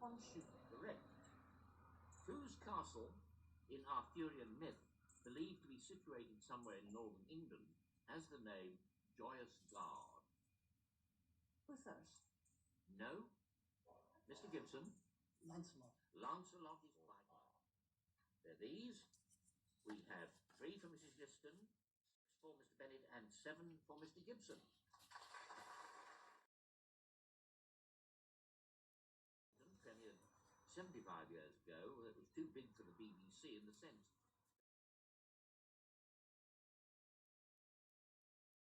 Honshu. Correct. Whose castle in Arthurian myth, believed to be situated somewhere in northern England, has the name Joyous Guard? Uthers. No. Mr. Gibson? Lancelot. Lancelot is quite right. They're these. We have 3 for Mrs. Liston, 6 for Mr. Bennett, and 7 for Mr. Gibson. Premiered 75 years ago. It was too big for the BBC in the sense